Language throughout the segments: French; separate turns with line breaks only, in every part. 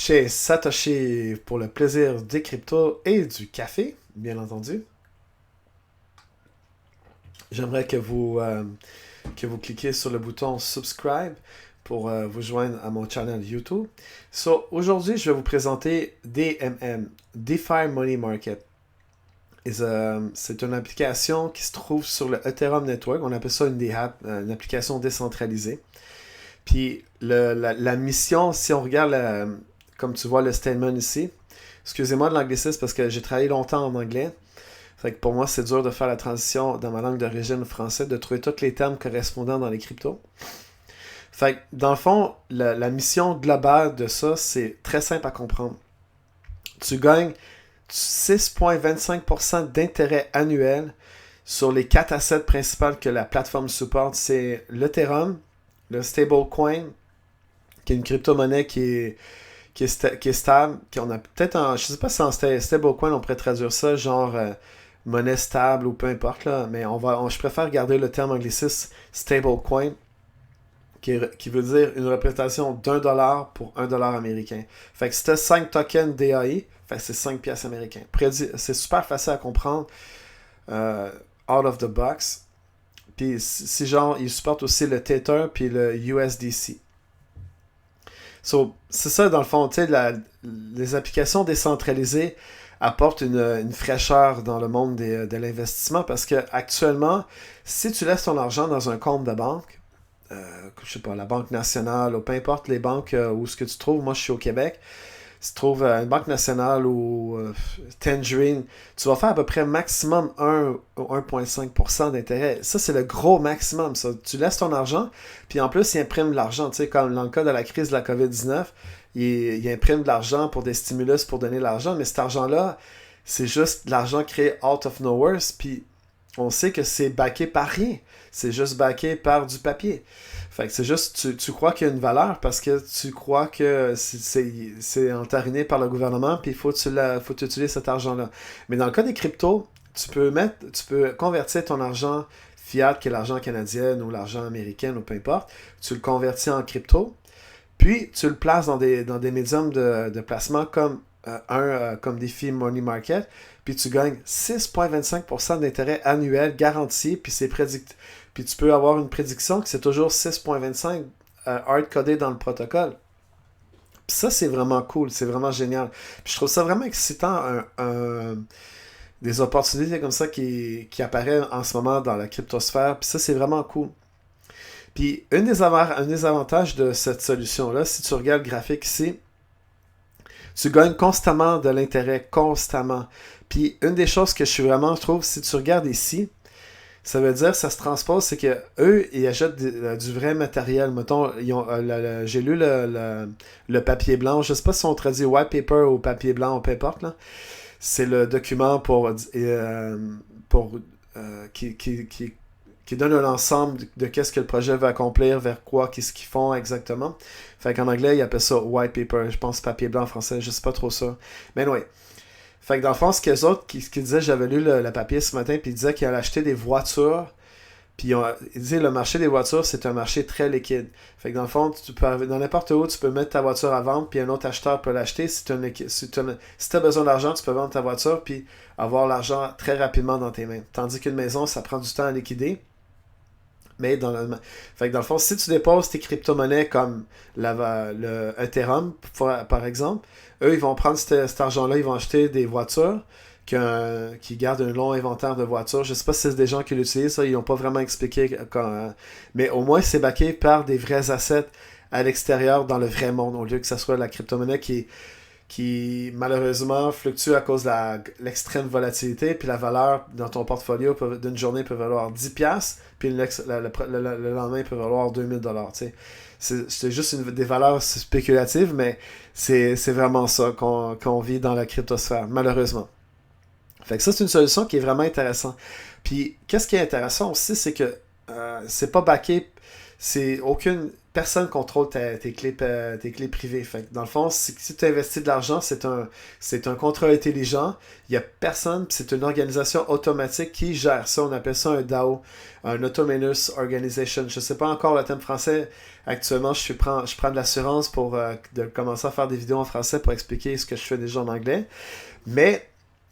chez Satoshi pour le plaisir des cryptos et du café, bien entendu. J'aimerais que vous cliquiez sur le bouton subscribe pour vous joindre à mon channel YouTube. So, aujourd'hui, je vais vous présenter DMM, DeFi Money Market. C'est une application qui se trouve sur le Ethereum Network. On appelle ça une DApp, une application décentralisée. Puis la mission, si on regarde, comme tu vois le statement ici, excusez-moi de l'anglicisme parce que j'ai travaillé longtemps en anglais. Fait que pour moi, c'est dur de faire la transition dans ma langue d'origine française, de trouver tous les termes correspondants dans les cryptos. Fait que dans le fond, la mission globale de ça, c'est très simple à comprendre. Tu gagnes 6,25% d'intérêt annuel sur les 4 assets principaux que la plateforme supporte. C'est l'Ethereum, le stablecoin, qui est une crypto-monnaie qui est stable, qu'on a peut-être je sais pas si en stablecoin on pourrait traduire ça, genre monnaie stable ou peu importe, là, mais je préfère garder le terme angliciste stablecoin, qui veut dire une représentation d'$1 pour $1 américain. Fait que c'était 5 tokens DAI, fait que c'est 5 piastres américains. C'est super facile à comprendre, out of the box. Puis si genre, il supporte aussi le Tether puis le USDC. So, c'est ça dans le fond, tu sais, les applications décentralisées apportent une fraîcheur dans le monde de l'investissement parce que actuellement, si tu laisses ton argent dans un compte de banque, je sais pas, la Banque nationale ou peu importe les banques où ce que tu trouves, moi je suis au Québec, si tu trouves une Banque nationale ou Tangerine, tu vas faire à peu près maximum 1 ou 1,5% d'intérêt. Ça, c'est le gros maximum. Ça. Tu laisses ton argent, puis en plus, ils impriment de l'argent. Tu sais, comme dans le cas de la crise de la COVID-19, ils impriment de l'argent pour des stimulus pour donner de l'argent, mais cet argent-là, c'est juste de l'argent créé out of nowhere, puis on sait que c'est backé par rien. C'est juste backé par du papier. Fait que c'est juste, tu crois qu'il y a une valeur parce que tu crois que c'est entariné par le gouvernement, puis il faut utiliser cet argent-là. Mais dans le cas des cryptos, tu peux convertir ton argent fiat, qui est l'argent canadien ou l'argent américain ou peu importe, tu le convertis en crypto, puis tu le places dans des médiums de placement comme DeFi Money Market, puis tu gagnes 6,25% d'intérêt annuel garanti, puis c'est puis tu peux avoir une prédiction que c'est toujours 6,25 hard-codé dans le protocole. Puis ça, c'est vraiment cool, c'est vraiment génial. Puis je trouve ça vraiment excitant, des opportunités comme ça qui apparaissent en ce moment dans la cryptosphère. Puis ça, c'est vraiment cool. Puis un des avantages de cette solution-là, si tu regardes le graphique ici, tu gagnes constamment de l'intérêt, constamment. Puis une des choses que je trouve, si tu regardes ici, ça veut dire, ça se transpose, c'est que eux, ils achètent du vrai matériel. Mettons, j'ai lu le papier blanc. Je sais pas si on traduit white paper ou papier blanc, ou peu importe, là. C'est le document qui donne un ensemble de qu'est-ce que le projet va accomplir, vers quoi, qu'est-ce qu'ils font exactement. Fait qu'en anglais, ils appellent ça white paper. Je pense papier blanc en français, je sais pas trop ça. Mais anyway. Fait que dans le fond, ce qu'eux autres qui disaient, j'avais lu le papier ce matin, puis ils disaient qu'ils allaient acheter des voitures. Puis ils disaient le marché des voitures, c'est un marché très liquide. Fait que dans le fond, dans n'importe où, tu peux mettre ta voiture à vendre, puis un autre acheteur peut l'acheter. Si tu as besoin d'argent, tu peux vendre ta voiture, puis avoir l'argent très rapidement dans tes mains. Tandis qu'une maison, ça prend du temps à liquider. Mais fait que dans le fond, si tu déposes tes crypto-monnaies comme le Ethereum, par exemple, eux, ils vont prendre cet argent-là, ils vont acheter des voitures qui gardent un long inventaire de voitures. Je sais pas si c'est des gens qui l'utilisent, ça, ils n'ont pas vraiment expliqué mais au moins, c'est backé par des vrais assets à l'extérieur, dans le vrai monde, au lieu que ce soit la crypto-monnaie qui malheureusement fluctue à cause de l'extrême volatilité, puis la valeur dans ton portfolio d'une journée peut valoir 10$, puis le lendemain peut valoir 2000$. C'est juste des valeurs spéculatives, mais c'est vraiment ça qu'on vit dans la cryptosphère, malheureusement. Fait que ça, c'est une solution qui est vraiment intéressante. Puis, qu'est-ce qui est intéressant aussi, c'est que c'est pas backé, personne contrôle tes clés privées. Fait que dans le fond, si tu investis de l'argent, c'est un contrat intelligent. Il n'y a personne, puis c'est une organisation automatique qui gère ça. On appelle ça un DAO, un Autonomous Organization. Je ne sais pas encore le terme français. Actuellement, je prends de l'assurance pour de commencer à faire des vidéos en français pour expliquer ce que je fais déjà en anglais. Mais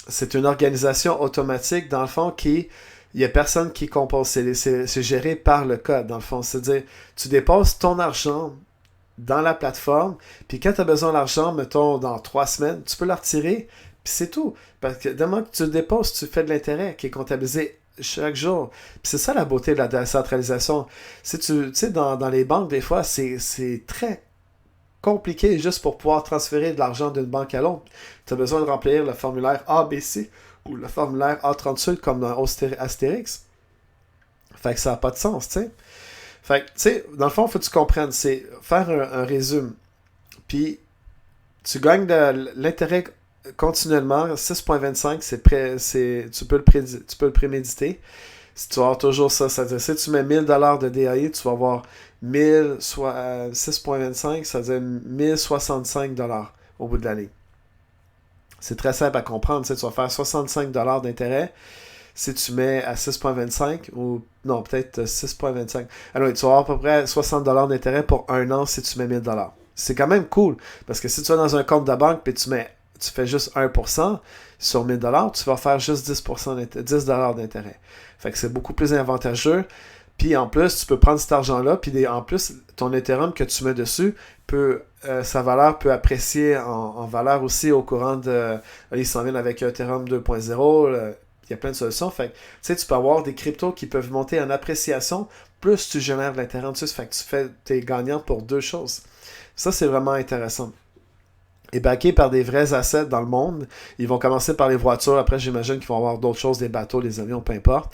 c'est une organisation automatique, dans le fond, qui... Il n'y a personne qui compose. C'est géré par le code, dans le fond. C'est-à-dire, tu déposes ton argent dans la plateforme, puis quand tu as besoin d'argent, mettons, dans 3 semaines, tu peux le retirer, puis c'est tout. Parce que dès que tu le déposes, tu fais de l'intérêt qui est comptabilisé chaque jour. Puis c'est ça la beauté de la décentralisation. Tu sais, dans les banques, des fois, c'est très compliqué juste pour pouvoir transférer de l'argent d'une banque à l'autre. Tu as besoin de remplir le formulaire ABC ou le formulaire A38 comme dans Astérix. Fait que ça n'a pas de sens, tu sais. Fait que, tu sais, dans le fond, il faut que tu comprennes. C'est faire un résumé. Puis, tu gagnes de l'intérêt continuellement. 6,25, tu peux le préméditer. Si tu vas avoir toujours ça, c'est-à-dire si tu mets 1000$ de DAI, tu vas avoir 6,25, c'est-à-dire 1065$ au bout de l'année. C'est très simple à comprendre. Tu vas faire 65$ d'intérêt si tu mets à 6,25 ou non, peut-être 6,25. Alors, tu vas avoir à peu près 60$ d'intérêt pour un an si tu mets 1000$. C'est quand même cool parce que si tu vas dans un compte de banque et tu fais juste 1% sur 1000$, tu vas faire juste 10$ d'intérêt. Fait que c'est beaucoup plus avantageux. Puis en plus, tu peux prendre cet argent-là, puis en plus, ton Ethereum que tu mets dessus, sa valeur peut apprécier en valeur aussi au courant de... il s'en vient avec Ethereum 2.0, il y a plein de solutions. Fait que, tu peux avoir des cryptos qui peuvent monter en appréciation, plus tu génères de l'intérêt dessus, fait que t'es gagnant pour deux choses. Ça, c'est vraiment intéressant. Et backé par des vrais assets dans le monde, ils vont commencer par les voitures, après j'imagine qu'ils vont avoir d'autres choses, des bateaux, des avions, peu importe.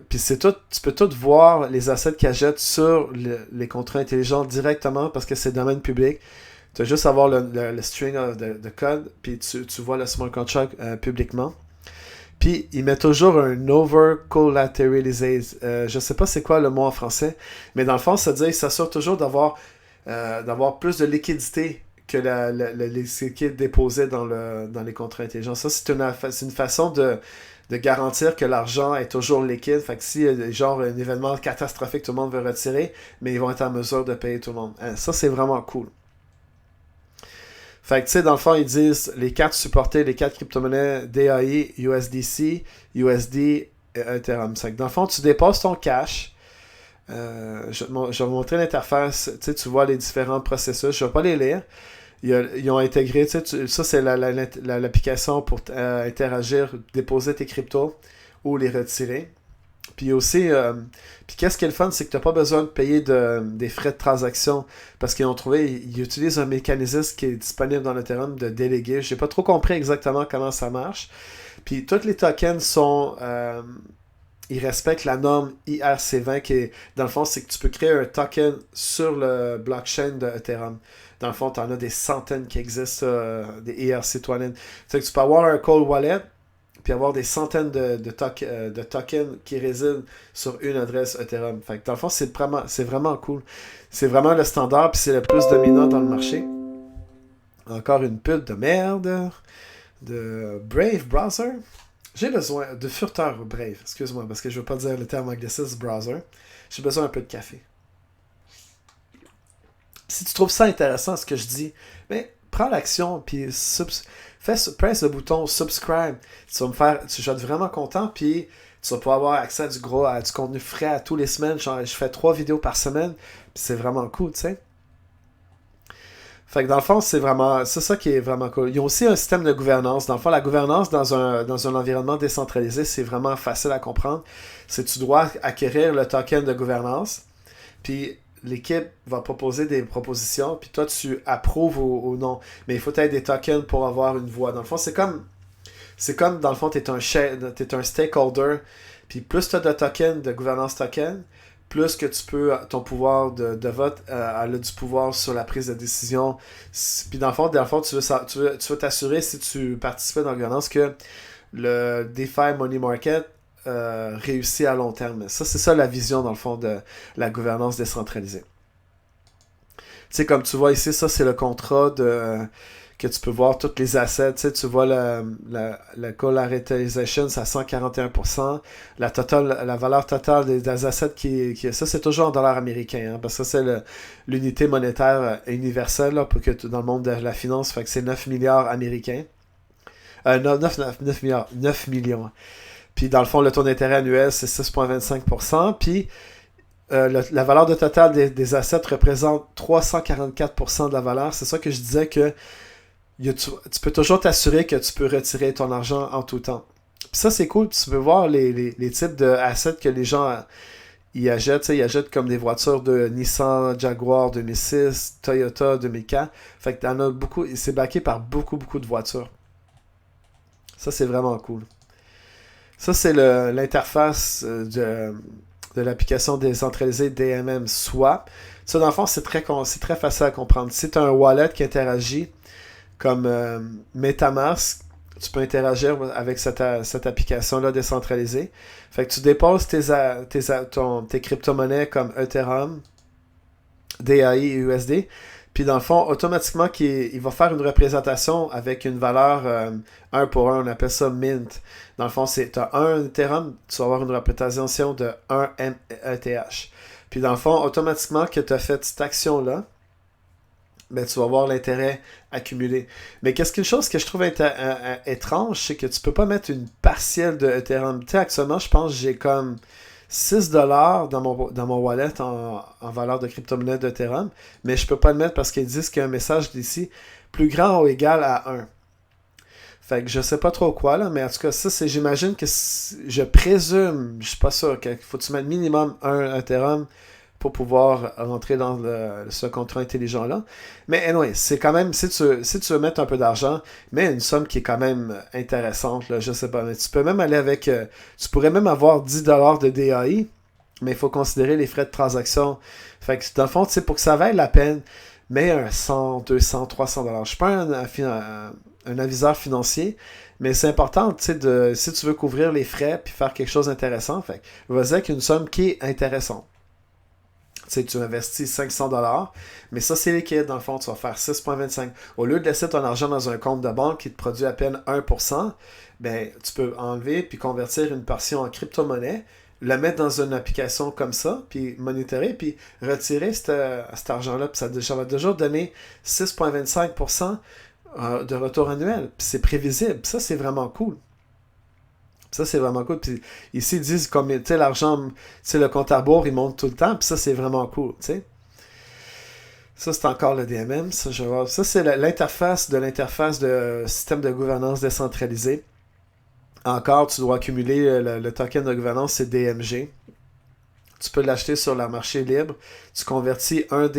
Puis c'est tout, tu peux tout voir les assets qu'ils achètent sur les contrats intelligents directement parce que c'est domaine public. Tu as juste à avoir le string de code, puis tu vois le smart contract publiquement. Puis il met toujours un over-collateralized. Je sais pas c'est quoi le mot en français, mais dans le fond, ça veut dire qu'il s'assure toujours d'avoir plus de liquidité que les liquides déposés dans les contrats intelligents. Ça, c'est une façon de garantir que l'argent est toujours liquide. Fait que si genre un événement catastrophique, tout le monde veut retirer, mais ils vont être en mesure de payer tout le monde. Ça, c'est vraiment cool. Fait que tu sais, dans le fond, ils disent les cartes supportées, les 4 crypto-monnaies DAI, USDC, USD et Ethereum. Fait que dans le fond, tu déposes ton cash. Je vais vous montrer l'interface. Tu vois les différents processus. Je ne vais pas les lire. Ils ont intégré, ça c'est l'application pour interagir, déposer tes cryptos ou les retirer. Puis aussi, puis qu'est-ce qui est le fun, c'est que tu n'as pas besoin de payer des frais de transaction parce qu'ils utilisent un mécanisme qui est disponible dans l'Ethereum de déléguer. Je n'ai pas trop compris exactement comment ça marche. Puis tous les tokens ils respectent la norme IRC20 qui est, dans le fond, c'est que tu peux créer un token sur le blockchain de Ethereum. Dans le fond, tu en as des centaines qui existent, des ERC20. C'est que tu peux avoir un cold wallet, puis avoir des centaines de tokens qui résident sur une adresse Ethereum. Fait que dans le fond, c'est vraiment cool. C'est vraiment le standard, puis c'est le plus dominant dans le marché. Encore une pub de merde de Brave Browser. J'ai besoin de Furteur Brave, excuse-moi, parce que je veux pas dire le terme anglicisme browser. J'ai besoin un peu de café. Si tu trouves ça intéressant ce que je dis, prends l'action puis presse le bouton subscribe. Tu vas être vraiment content puis tu vas pouvoir avoir accès à du contenu frais à tous les semaines. Genre, je fais 3 vidéos par semaine, puis c'est vraiment cool, tu sais. Fait que dans le fond, c'est ça qui est vraiment cool. Ils ont aussi un système de gouvernance. Dans le fond, la gouvernance dans un environnement décentralisé, c'est vraiment facile à comprendre. C'est que tu dois acquérir le token de gouvernance, puis l'équipe va proposer des propositions, puis toi, tu approuves ou non. Mais il faut être des tokens pour avoir une voix. Dans le fond, c'est comme dans le fond, t'es un stakeholder, puis plus tu as de tokens, de gouvernance token, plus que ton pouvoir de vote a du pouvoir sur la prise de décision. Puis dans le fond, tu veux t'assurer, si tu participes dans la gouvernance, que le DeFi Money Market réussit à long terme. Ça, c'est ça la vision, dans le fond, de la gouvernance décentralisée. sais, comme tu vois ici, ça, c'est le contrat que tu peux voir tous les assets. Tu sais, tu vois la collateralization, c'est à 141%. La valeur totale des assets ça, c'est toujours en dollars américains, hein, parce que ça, c'est l'unité monétaire universelle là, dans le monde de la finance. Fait que c'est 9 milliards américains. Non, 9 milliards, 9 millions. Puis dans le fond, le taux d'intérêt annuel, c'est 6,25%. Puis la valeur de total des assets représente 344% de la valeur. C'est ça que je disais que tu peux toujours t'assurer que tu peux retirer ton argent en tout temps. Puis ça, c'est cool. Tu peux voir les types d'assets que les gens ils achètent. Ils achètent comme des voitures de Nissan Jaguar 2006, Toyota 2004. Fait que t'en as beaucoup. C'est backé par beaucoup, beaucoup de voitures. Ça, c'est vraiment cool. Ça, c'est l'interface de l'application décentralisée DMM Swap. Ça, dans le fond, c'est très facile à comprendre. Si tu as un wallet qui interagit comme MetaMask, tu peux interagir avec cette application-là décentralisée. Fait que tu déposes tes crypto-monnaies comme Ethereum, DAI et USD. Puis dans le fond, automatiquement, il va faire une représentation avec une valeur 1 pour 1. On appelle ça mint. Dans le fond, tu as 1 Ethereum, tu vas avoir une représentation de 1 ETH. Puis dans le fond, automatiquement que tu as fait cette action-là, ben, tu vas voir l'intérêt accumulé. Mais qu'une chose que je trouve étrange, c'est que tu peux pas mettre une partielle de Ethereum. Tu sais, actuellement, je pense que j'ai comme 6$ dans mon wallet en valeur de crypto-monnaie d'Ethereum, mais je peux pas le mettre parce qu'ils disent qu'il y a un message d'ici plus grand ou égal à 1. Fait que je sais pas trop quoi, là, mais en tout cas, ça, j'imagine que je présume, je suis pas sûr, qu'il faut que tu mettes minimum 1 Ethereum pour pouvoir rentrer dans ce contrat intelligent-là. Mais anyway, c'est quand même, si tu veux mettre un peu d'argent, mets une somme qui est quand même intéressante, là, je sais pas, mais tu peux même aller avec, tu pourrais même avoir 10$ de DAI, mais il faut considérer les frais de transaction. Fait que dans le fond, pour que ça vaille la peine, mets un 100, 200, 300$. Je suis pas un aviseur financier, mais c'est important, si tu veux couvrir les frais puis faire quelque chose d'intéressant, fait vas-y avec une somme qui est intéressante. Tu investis 500$, mais ça, c'est liquide. Dans le fond, tu vas faire 6,25$. Au lieu de laisser ton argent dans un compte de banque qui te produit à peine 1%, ben, tu peux enlever puis convertir une portion en crypto-monnaie, la mettre dans une application comme ça, puis monitorer, puis retirer cet argent-là. Puis ça va toujours donner 6,25% de retour annuel. Puis c'est prévisible. Ça, c'est vraiment cool. Ça, c'est vraiment cool. Puis ici, ils disent comme, tu sais, l'argent, tu sais, le compte à rebours, il monte tout le temps. Puis ça, c'est vraiment cool, tu sais. Ça, c'est encore le DMM. Ça, c'est l'interface de système de gouvernance décentralisé. Encore, tu dois accumuler le token de gouvernance, c'est DMG. Tu peux l'acheter sur le marché libre. Tu convertis un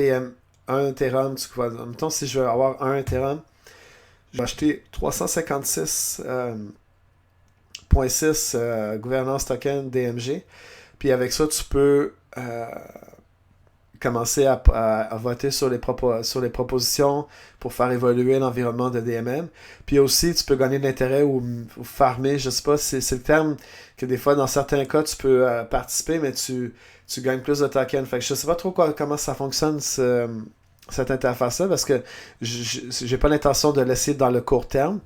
Ethereum. Mettons, si je veux avoir un Ethereum, je vais acheter 356 0.6 gouvernance token DMG. Puis avec ça, tu peux commencer à voter sur les propositions pour faire évoluer l'environnement de DMM. Puis aussi, tu peux gagner de l'intérêt ou farmer, je sais pas, c'est le terme que des fois, dans certains cas, tu peux participer, mais tu gagnes plus de tokens. Fait que je sais pas trop comment ça fonctionne, cette interface-là, parce que j'ai pas l'intention de laisser dans le court terme.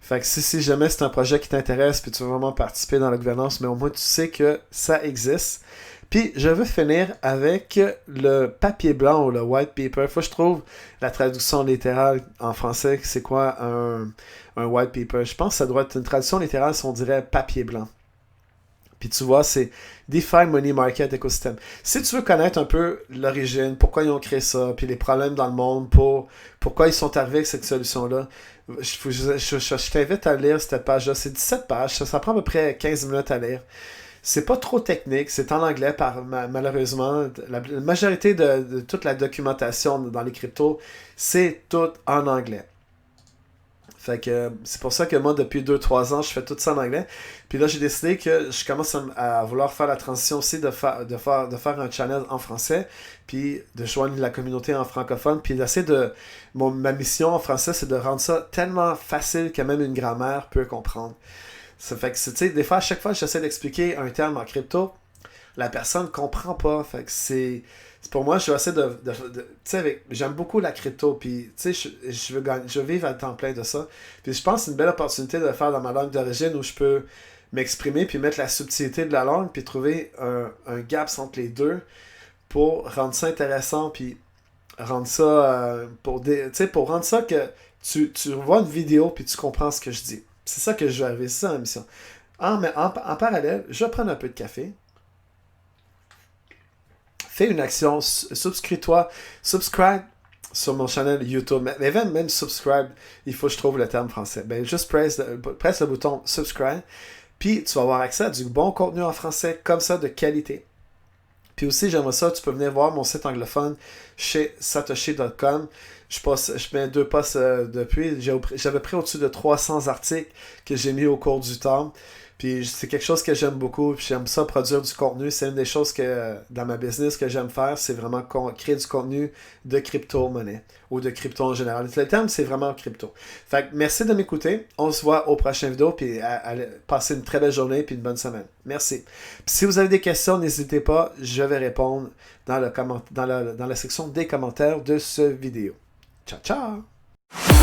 Fait que si jamais c'est un projet qui t'intéresse puis tu veux vraiment participer dans la gouvernance, mais au moins tu sais que ça existe. Puis je veux finir avec le papier blanc ou le white paper. Faut que je trouve la traduction littérale en français. C'est quoi un white paper? Je pense que ça doit être une traduction littérale si on dirait papier blanc. Puis tu vois, c'est DeFi Money Market Ecosystem. Si tu veux connaître un peu l'origine, pourquoi ils ont créé ça, puis les problèmes dans le monde, pourquoi ils sont arrivés avec cette solution-là, je t'invite à lire cette page-là. C'est 17 pages, ça prend à peu près 15 minutes à lire. C'est pas trop technique, c'est en anglais malheureusement. La majorité de toute la documentation dans les cryptos, c'est tout en anglais. Fait que c'est pour ça que moi, depuis 2-3 ans, je fais tout ça en anglais. Puis là, j'ai décidé que je commence à vouloir faire la transition aussi de faire un channel en français, puis de joindre la communauté en francophone, puis d'essayer ma mission en français, c'est de rendre ça tellement facile que même une grammaire peut comprendre. Ça fait que, tu sais, des fois, à chaque fois que j'essaie d'expliquer un terme en crypto, la personne comprend pas. Fait que pour moi, je vais essayer tu sais, j'aime beaucoup la crypto, puis tu sais, je veux vivre à temps plein de ça. Puis je pense que c'est une belle opportunité de le faire dans ma langue d'origine où je peux m'exprimer, puis mettre la subtilité de la langue, puis trouver un gap entre les deux pour rendre ça intéressant, puis rendre ça pour rendre ça que tu vois une vidéo puis tu comprends ce que je dis. C'est ça que je vais arriver, c'est ça la mission. En parallèle, je vais prendre un peu de café. Fais une action, subscris-toi, subscribe sur mon channel YouTube. Mais même subscribe, il faut que je trouve le terme français. Ben, juste presse le bouton subscribe, puis tu vas avoir accès à du bon contenu en français, comme ça, de qualité. Puis aussi, j'aimerais ça, tu peux venir voir mon site anglophone chez satoshi.com. Je mets 2 posts depuis. J'avais pris au-dessus de 300 articles que j'ai mis au cours du temps. Puis c'est quelque chose que j'aime beaucoup. Puis j'aime ça, produire du contenu. C'est une des choses que dans ma business que j'aime faire. C'est vraiment créer du contenu de crypto-monnaie ou de crypto en général. Le terme, c'est vraiment crypto. Fait que merci de m'écouter. On se voit au prochain vidéo. Puis passez une très belle journée puis une bonne semaine. Merci. Puis si vous avez des questions, n'hésitez pas. Je vais répondre dans la section des commentaires de ce vidéo. Ciao, ciao!